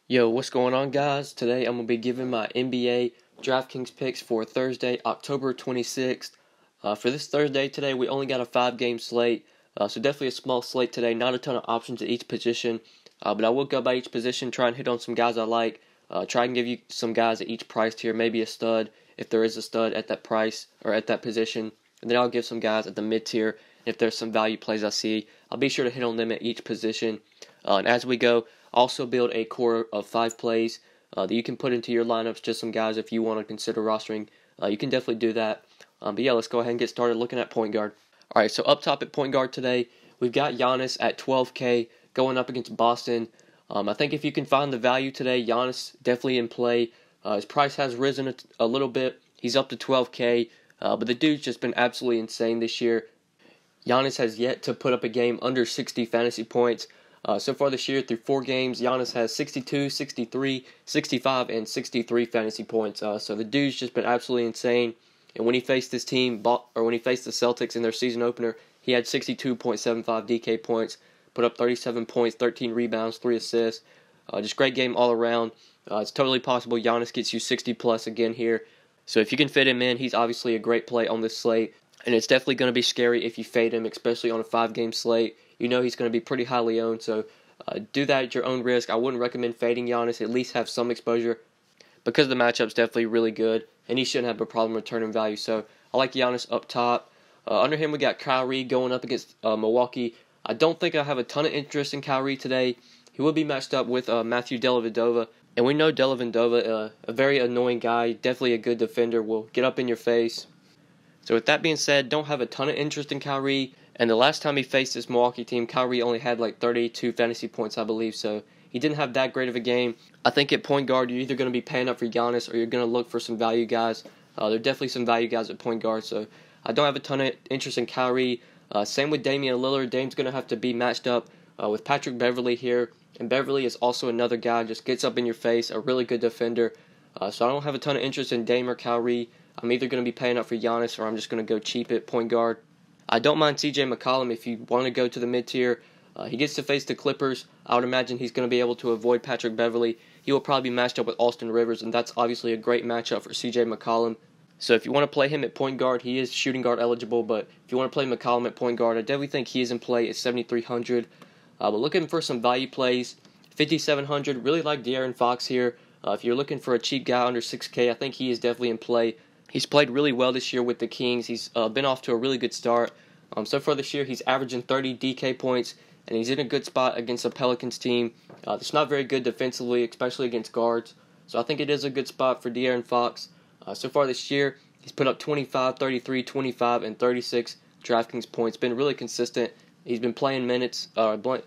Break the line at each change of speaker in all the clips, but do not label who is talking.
Yo, what's going on, guys? Today I'm going to be giving my NBA DraftKings picks for Thursday, October 26th. For this Thursday today, we only got a 5-game slate, so definitely a small slate today. Not a ton of options at each position, but I will go by each position, try and hit on some guys I like, try and give you some guys at each price tier, maybe a stud, if there is a stud at that price or at that position, and then I'll give some guys at the mid-tier. If there's some value plays I see, I'll be sure to hit on them at each position. And as we go, also build a core of 5 plays that you can put into your lineups, just some guys if you want to consider rostering. You can definitely do that. But yeah, let's go ahead and get started looking at point guard. Alright, so up top at point guard today, we've got Giannis at 12K going up against Boston. I think if you can find the value today, Giannis definitely in play. His price has risen a little bit. He's up to 12K, but the dude's just been absolutely insane this year. Giannis has yet to put up a game under 60 fantasy points. So far this year, through 4 games, Giannis has 62, 63, 65, and 63 fantasy points. So the dude's just been absolutely insane. And when he faced this team, or when he faced the Celtics in their season opener, he had 62.75 DK points, put up 37 points, 13 rebounds, 3 assists. Just great game all around. It's totally possible Giannis gets you 60 plus again here. So if you can fit him in, he's obviously a great play on this slate. And it's definitely going to be scary if you fade him, especially on a 5-game slate. You know he's going to be pretty highly owned, so do that at your own risk. I wouldn't recommend fading Giannis. At least have some exposure because the matchup's definitely really good, and he shouldn't have a problem returning value. So I like Giannis up top. Under him, we got Kyrie going up against Milwaukee. I don't think I have a ton of interest in Kyrie today. He will be matched up with Matthew Dellavedova, and we know Dellavedova, a very annoying guy, definitely a good defender, will get up in your face. So with that being said, don't have a ton of interest in Kyrie. And the last time he faced this Milwaukee team, Kyrie only had like 32 fantasy points, I believe. So he didn't have that great of a game. I think at point guard, you're either going to be paying up for Giannis or you're going to look for some value guys. There are definitely some value guys at point guard. So I don't have a ton of interest in Kyrie. Same with Damian Lillard. Dame's going to have to be matched up with Patrick Beverley here. And Beverley is also another guy, just gets up in your face, a really good defender. So I don't have a ton of interest in Dame or Kyrie. I'm either going to be paying up for Giannis or I'm just going to go cheap at point guard. I don't mind CJ McCollum if you want to go to the mid-tier. He gets to face the Clippers. I would imagine he's going to be able to avoid Patrick Beverley. He will probably be matched up with Austin Rivers, and that's obviously a great matchup for CJ McCollum. So if you want to play him at point guard, he is shooting guard eligible, but if you want to play McCollum at point guard, I definitely think he is in play at 7,300. But looking for some value plays, 5,700. Really like De'Aaron Fox here. If you're looking for a cheap guy under 6K, I think he is definitely in play. He's played really well this year with the Kings. He's been off to a really good start. So far this year, he's averaging 30 DK points, and he's in a good spot against the Pelicans team. It's not very good defensively, especially against guards. So I think it is a good spot for De'Aaron Fox. So far this year, he's put up 25, 33, 25, and 36 DraftKings points. Been really consistent. He's been playing minutes,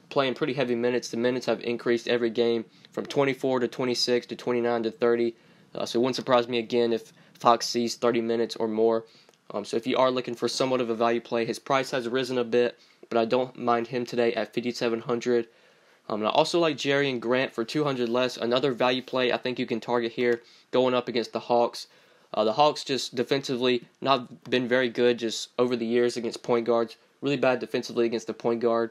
playing pretty heavy minutes. The minutes have increased every game from 24 to 26 to 29 to 30. So it wouldn't surprise me again if Fox sees 30 minutes or more. So if you are looking for somewhat of a value play, his price has risen a bit, but I don't mind him today at 5,700. And I also like Jerry and Grant for 200 less. Another value play I think you can target here going up against the Hawks. The Hawks just defensively not been very good just over the years against point guards. Really bad defensively against the point guard.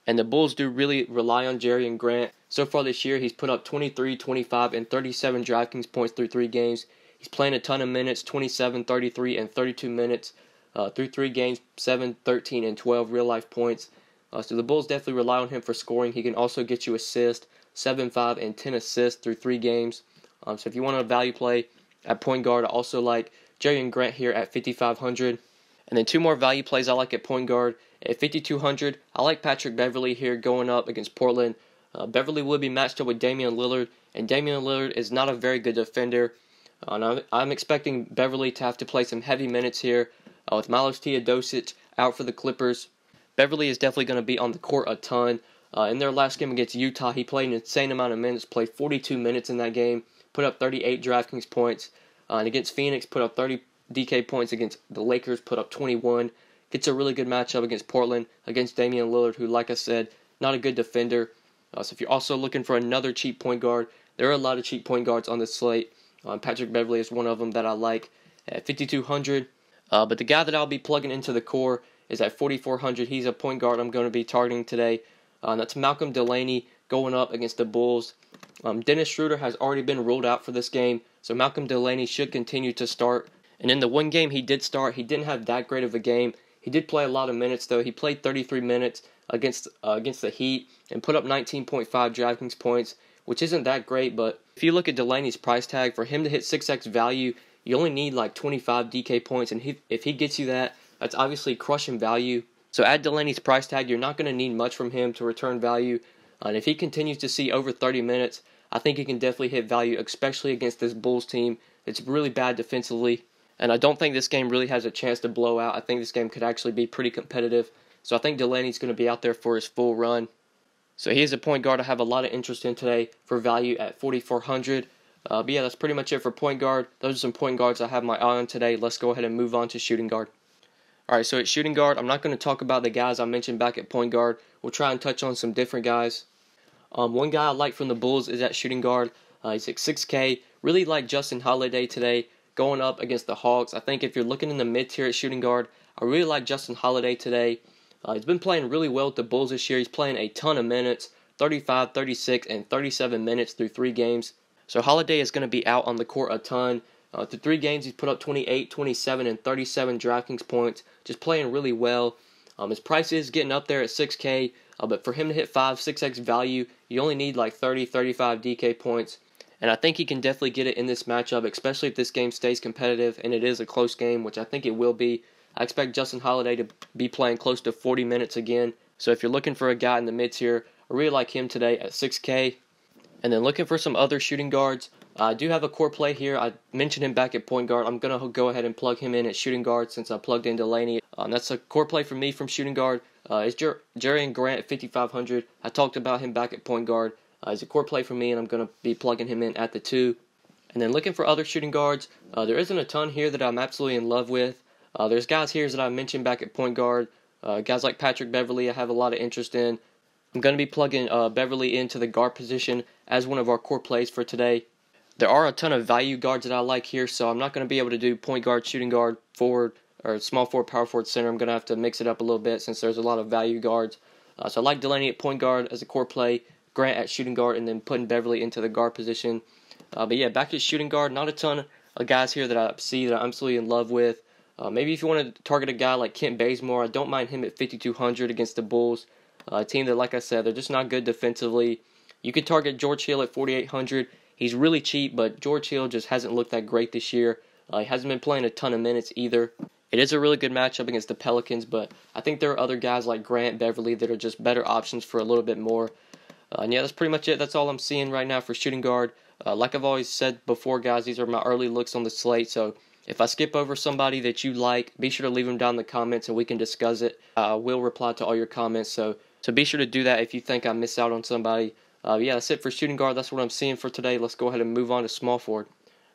And the Bulls do really rely on Jerry and Grant. So far this year, he's put up 23, 25, and 37 DraftKings points through 3 games. He's playing a ton of minutes, 27, 33, and 32 minutes through 3 games, 7, 13, and 12 real-life points. So the Bulls definitely rely on him for scoring. He can also get you assists, 7, 5, and 10 assists through 3 games. So if you want a value play at point guard, I also like Jerry and Grant here at 5,500. And then 2 more value plays I like at point guard. At 5,200, I like Patrick Beverley here going up against Portland. Beverley will be matched up with Damian Lillard, and Damian Lillard is not a very good defender. I'm expecting Beverley to have to play some heavy minutes here with Milos Teodosic out for the Clippers. Beverley is definitely going to be on the court a ton. In their last game against Utah, he played an insane amount of minutes, played 42 minutes in that game, put up 38 DraftKings points. And against Phoenix, put up 30 DK points. Against the Lakers, put up 21. Gets a really good matchup against Portland, against Damian Lillard, who, like I said, not a good defender. So if you're also looking for another cheap point guard, there are a lot of cheap point guards on this slate. Patrick Beverley is one of them that I like at 5,200. But the guy that I'll be plugging into the core is at 4,400. He's a point guard I'm going to be targeting today. That's Malcolm Delaney going up against the Bulls. Dennis Schroeder has already been ruled out for this game, so Malcolm Delaney should continue to start. And in the one game he did start, he didn't have that great of a game. He did play a lot of minutes, though. He played 33 minutes against the Heat and put up 19.5 DraftKings points, which isn't that great. But if you look at Delaney's price tag, for him to hit 6x value, you only need like 25 DK points, and if he gets you that, that's obviously crushing value. So at Delaney's price tag, you're not going to need much from him to return value. And if he continues to see over 30 minutes, I think he can definitely hit value, especially against this Bulls team. It's really bad defensively, and I don't think this game really has a chance to blow out. I think this game could actually be pretty competitive. So I think Delaney's going to be out there for his full run. So he is a point guard I have a lot of interest in today for value at 4,400. But yeah, that's pretty much it for point guard. Those are some point guards I have my eye on today. Let's go ahead and move on to shooting guard. Alright, so at shooting guard, I'm not going to talk about the guys I mentioned back at point guard. We'll try and touch on some different guys. One guy I like from the Bulls is at shooting guard. He's at 6K. Really like Justin Holiday today going up against the Hawks. I think if you're looking in the mid-tier at shooting guard, I really like Justin Holiday today. He's been playing really well with the Bulls this year. He's playing a ton of minutes, 35, 36, and 37 minutes through 3 games. So Holiday is going to be out on the court a ton. Through 3 games, he's put up 28, 27, and 37 DraftKings points. Just playing really well. His price is getting up there at 6K. But for him to hit 5, 6x value, you only need like 30, 35 DK points. And I think he can definitely get it in this matchup, especially if this game stays competitive and it is a close game, which I think it will be. I expect Justin Holiday to be playing close to 40 minutes again. So if you're looking for a guy in the mid-tier, I really like him today at 6K. And then looking for some other shooting guards, I do have a core play here. I mentioned him back at point guard. I'm going to go ahead and plug him in at shooting guard since I plugged in Delaney. That's a core play for me from shooting guard. It's Jerian Grant at 5,500. I talked about him back at point guard. He's a core play for me, and I'm going to be plugging him in at the 2. And then looking for other shooting guards, there isn't a ton here that I'm absolutely in love with. There's guys here that I mentioned back at point guard. Guys like Patrick Beverley I have a lot of interest in. I'm going to be plugging Beverley into the guard position as one of our core plays for today. There are a ton of value guards that I like here, so I'm not going to be able to do point guard, shooting guard, forward, or small forward, power forward, center. I'm going to have to mix it up a little bit since there's a lot of value guards. So I like Delaney at point guard as a core play, Grant at shooting guard, and then putting Beverley into the guard position. But yeah, back to shooting guard, not a ton of guys here that I see that I'm absolutely in love with. Maybe if you want to target a guy like Kent Bazemore, I don't mind him at 5,200 against the Bulls. A team that, like I said, they're just not good defensively. You could target George Hill at 4,800. He's really cheap, but George Hill just hasn't looked that great this year. He hasn't been playing a ton of minutes either. It is a really good matchup against the Pelicans, but I think there are other guys like Grant, Beverley that are just better options for a little bit more. And yeah, that's pretty much it. That's all I'm seeing right now for shooting guard. Like I've always said before, guys, these are my early looks on the slate, so if I skip over somebody that you like, be sure to leave them down in the comments and we can discuss it. I will reply to all your comments, so be sure to do that if you think I missed out on somebody. Yeah, that's it for shooting guard. That's what I'm seeing for today. Let's go ahead and move on to small forward.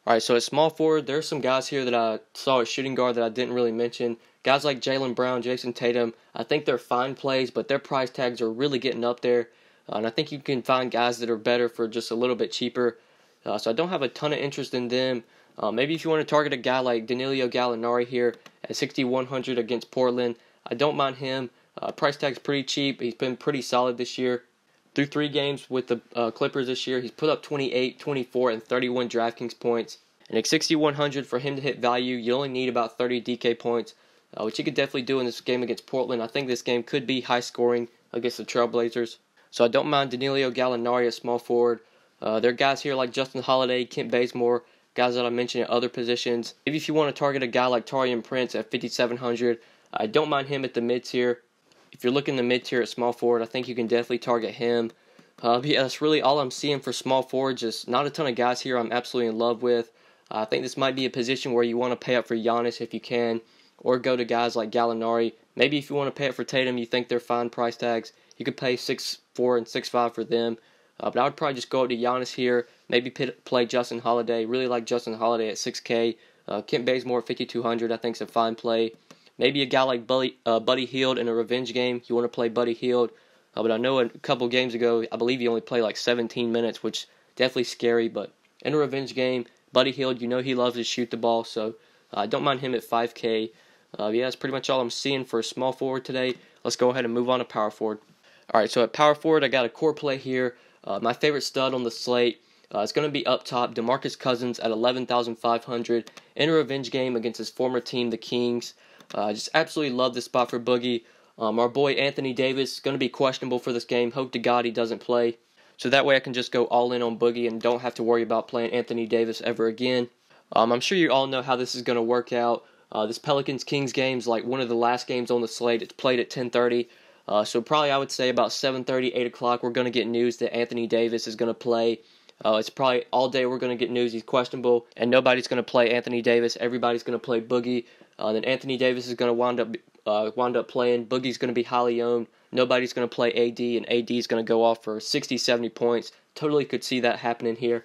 Alright, so at small forward, there's some guys here that I saw at shooting guard that I didn't really mention. Guys like Jaylen Brown, Jason Tatum, I think they're fine plays, but their price tags are really getting up there. And I think you can find guys that are better for just a little bit cheaper. So I don't have a ton of interest in them. Maybe if you want to target a guy like Danilo Gallinari here at 6,100 against Portland, I don't mind him. Price tag's pretty cheap. He's been pretty solid this year. Through 3 games with the Clippers this year, he's put up 28, 24, and 31 DraftKings points. And at 6,100 for him to hit value, you only need about 30 DK points, which you could definitely do in this game against Portland. I think this game could be high scoring against the Trailblazers. So I don't mind Danilo Gallinari at small forward. There are guys here like Justin Holiday, Kent Bazemore, guys that I mentioned at other positions. Maybe if you want to target a guy like Taurean Prince at 5,700, I don't mind him at the mid-tier. If you're looking the mid-tier at small forward, I think you can definitely target him. But yeah, that's really all I'm seeing for small forward. Just not a ton of guys here I'm absolutely in love with. I think this might be a position where you want to pay up for Giannis if you can, or go to guys like Gallinari. Maybe if you want to pay up for Tatum, you think they're fine price tags, you could pay 6.4 and 6.5 for them. But I would probably just go up to Giannis here, maybe play Justin Holiday. Really like Justin Holiday at 6K. Kent Bazemore at 5,200 I think is a fine play. Maybe a guy like Buddy Hield in a revenge game. You want to play Buddy Hield. But I know a couple games ago, I believe he only played like 17 minutes, which definitely scary. But in a revenge game, Buddy Hield, you know he loves to shoot the ball, so I don't mind him at 5K. Yeah, that's pretty much all I'm seeing for a small forward today. Let's go ahead and move on to power forward. Alright, so at power forward, I got a core play here. My favorite stud on the slate is going to be up top, DeMarcus Cousins at 11,500 in a revenge game against his former team, the Kings. I just absolutely love this spot for Boogie. Our boy Anthony Davis is going to be questionable for this game. Hope to God he doesn't play. So that way I can just go all in on Boogie and don't have to worry about playing Anthony Davis ever again. I'm sure you all know how this is going to work out. This Pelicans-Kings game is like one of the last games on the slate. It's played at 10:30. So probably I would say about 7:30, 8 o'clock, we're going to get news that Anthony Davis is going to play. It's probably all day we're going to get news he's questionable, and nobody's going to play Anthony Davis. Everybody's going to play Boogie. Then Anthony Davis is going to wind up playing. Boogie's going to be highly owned. Nobody's going to play AD, and AD is going to go off for 60, 70 points. Totally could see that happening here.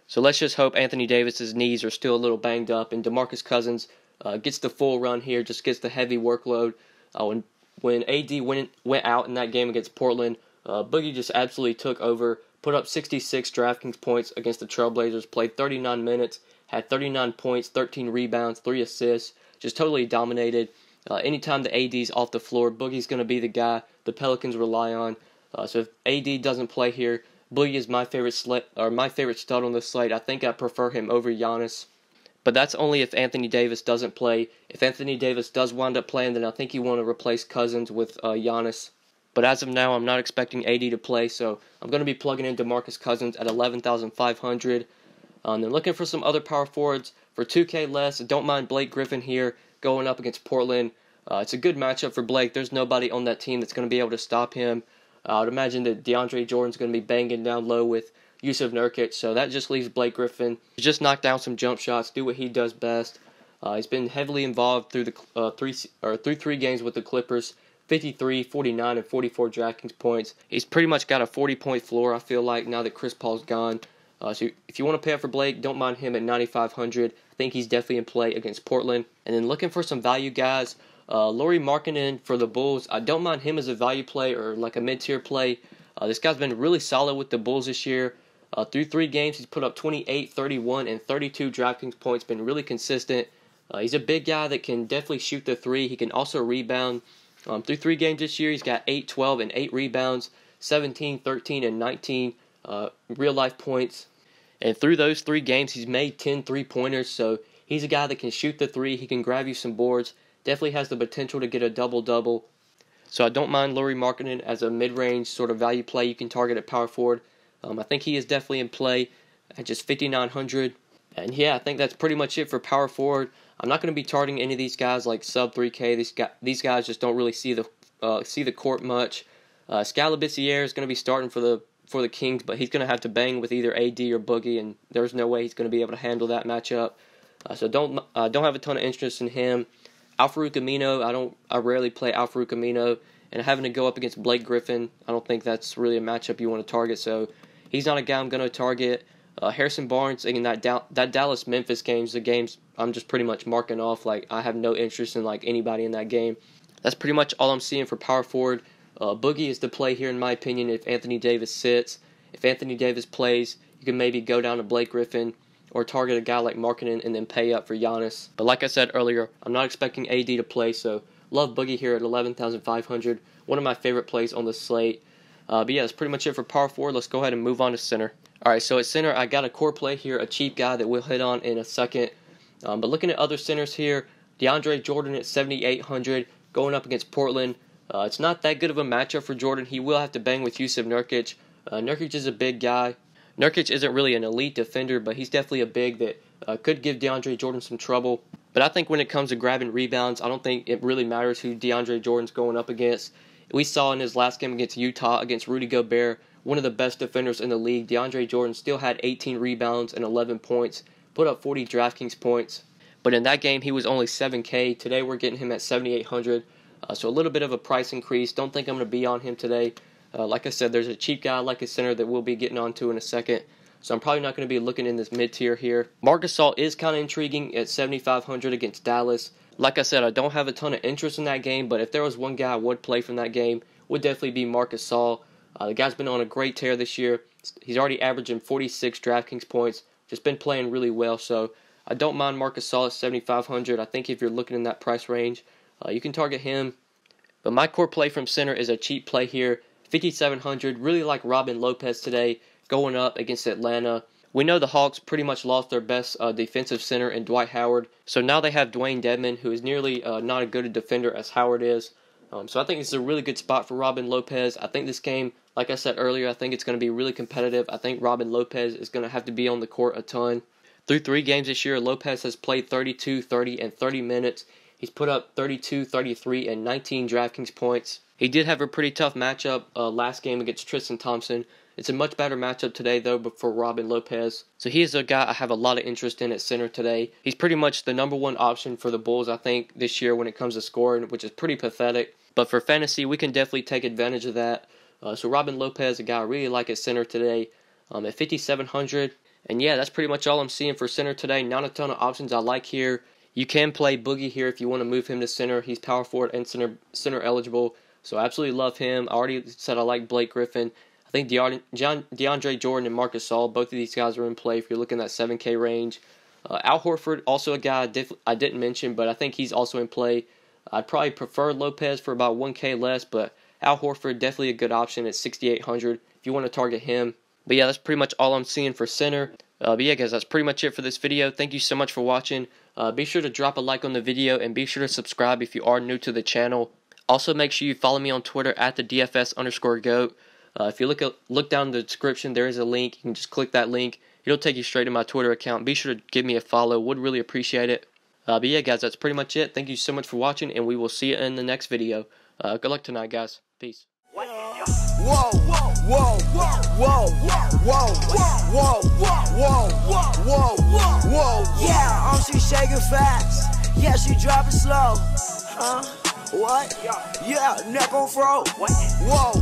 So let's just hope Anthony Davis's knees are still a little banged up, and DeMarcus Cousins gets the full run here, just gets the heavy workload. When AD went out in that game against Portland, Boogie just absolutely took over, put up 66 DraftKings points against the Trailblazers, played 39 minutes, had 39 points, 13 rebounds, 3 assists, just totally dominated. Anytime the AD's off the floor, Boogie's going to be the guy the Pelicans rely on. So if AD doesn't play here, Boogie is my favorite stud on the slate. I think I prefer him over Giannis. But that's only if Anthony Davis doesn't play. If Anthony Davis does wind up playing, then I think you want to replace Cousins with Giannis. But as of now, I'm not expecting AD to play, so I'm going to be plugging in DeMarcus Cousins at 11,500. Then looking for some other power forwards for 2K less. Don't mind Blake Griffin here going up against Portland. It's a good matchup for Blake. There's nobody on that team that's going to be able to stop him. I would imagine that DeAndre Jordan's going to be banging down low with Yusuf Nurkic, so that just leaves Blake Griffin to just knock down some jump shots, do what he does best. He's been heavily involved through the 3 games with the Clippers, 53, 49, and 44 DraftKings points. He's pretty much got a 40-point floor, I feel like, now that Chris Paul's gone. So if you want to pay up for Blake, don't mind him at 9,500. I think he's definitely in play against Portland. And then looking for some value guys, Lauri Markkanen for the Bulls. I don't mind him as a value play or like a mid-tier play. This guy's been really solid with the Bulls this year. Through 3 games, he's put up 28, 31, and 32 DraftKings points, been really consistent. He's a big guy that can definitely shoot the 3. He can also rebound. Through 3 games this year, he's got 8, 12, and 8 rebounds, 17, 13, and 19 real-life points. And through those 3 games, he's made 10 3-pointers, so he's a guy that can shoot the 3. He can grab you some boards. Definitely has the potential to get a double-double. So I don't mind Lauri Markkanen as a mid-range sort of value play you can target at power forward. I think he is definitely in play at just 5,900. And yeah, I think that's pretty much it for power forward. I'm not going to be targeting any of these guys like sub 3K. These guys just don't really see the court much. Scalabissiere is going to be starting for the Kings, but he's going to have to bang with either AD or Boogie, and there's no way he's going to be able to handle that matchup. So don't have a ton of interest in him. Al-Farouq Amino, I rarely play Al-Farouq Amino, and having to go up against Blake Griffin, I don't think that's really a matchup you want to target. So he's not a guy I'm going to target. Harrison Barnes, in that Dallas-Memphis games, the games I'm just pretty much marking off. Like, I have no interest in like anybody in that game. That's pretty much all I'm seeing for power forward. Boogie is the play here, in my opinion, if Anthony Davis sits. If Anthony Davis plays, you can maybe go down to Blake Griffin or target a guy like Markkanen and then pay up for Giannis. But like I said earlier, I'm not expecting AD to play, so love Boogie here at 11,500. One of my favorite plays on the slate. But yeah, that's pretty much it for power forward. Let's go ahead and move on to center. Alright, so at center, I got a core play here, a cheap guy that we'll hit on in a second. But looking at other centers here, DeAndre Jordan at 7,800, going up against Portland. It's not that good of a matchup for Jordan. He will have to bang with Yusuf Nurkic. Nurkic is a big guy. Nurkic isn't really an elite defender, but he's definitely a big that could give DeAndre Jordan some trouble. But I think when it comes to grabbing rebounds, I don't think it really matters who DeAndre Jordan's going up against. We saw in his last game against Utah, against Rudy Gobert, one of the best defenders in the league, DeAndre Jordan still had 18 rebounds and 11 points, put up 40 DraftKings points. But in that game, he was only 7K. Today, we're getting him at 7,800. So a little bit of a price increase. Don't think I'm going to be on him today. Like I said, there's a cheap guy like a center that we'll be getting onto in a second. So I'm probably not going to be looking in this mid-tier here. Marc Gasol is kind of intriguing at 7,500 against Dallas. Like I said, I don't have a ton of interest in that game, but if there was one guy I would play from that game, would definitely be Marc Gasol. The guy's been on a great tear this year. He's already averaging 46 DraftKings points. Just been playing really well, so I don't mind Marc Gasol at 7,500. I think if you're looking in that price range, you can target him. But my core play from center is a cheap play here, 5,700. Really like Robin Lopez today going up against Atlanta. We know the Hawks pretty much lost their best defensive center in Dwight Howard. So now they have Dwayne Dedmon, who is nearly not as good a defender as Howard is. So I think it's a really good spot for Robin Lopez. I think this game, like I said earlier, I think it's going to be really competitive. I think Robin Lopez is going to have to be on the court a ton. Through 3 games this year, Lopez has played 32, 30, and 30 minutes. He's put up 32, 33, and 19 DraftKings points. He did have a pretty tough matchup last game against Tristan Thompson. It's a much better matchup today, though, for Robin Lopez. So he is a guy I have a lot of interest in at center today. He's pretty much the #1 option for the Bulls, I think, this year when it comes to scoring, which is pretty pathetic. But for fantasy, we can definitely take advantage of that. So Robin Lopez, a guy I really like at center today at 5,700. And yeah, that's pretty much all I'm seeing for center today. Not a ton of options I like here. You can play Boogie here if you want to move him to center. He's power forward and center eligible. So I absolutely love him. I already said I like Blake Griffin. I think DeAndre Jordan and Marcus Gasol, both of these guys are in play if you're looking at that 7K range. Al Horford, also a guy I didn't mention, but I think he's also in play. I'd probably prefer Lopez for about 1K less, but Al Horford, definitely a good option at 6,800 if you want to target him. But yeah, that's pretty much all I'm seeing for center. But yeah, guys, that's pretty much it for this video. Thank you so much for watching. Be sure to drop a like on the video, and be sure to subscribe if you are new to the channel. Also, make sure you follow me on Twitter at the DFS_GOAT. If you look down in the description, there is a link. You can just click that link. It'll take you straight to my Twitter account. Be sure to give me a follow. Would really appreciate it. But yeah, guys, that's pretty much it. Thank you so much for watching, and we will see you in the next video. Good luck tonight, guys. Peace.
Whoa, whoa, whoa, whoa, whoa, whoa, whoa, whoa, whoa. Yeah, she shaking fast. Yeah, she dropping slow. What? Yeah, neck on fro. Whoa, whoa,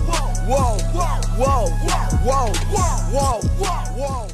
whoa, whoa, whoa, whoa, whoa, whoa, whoa.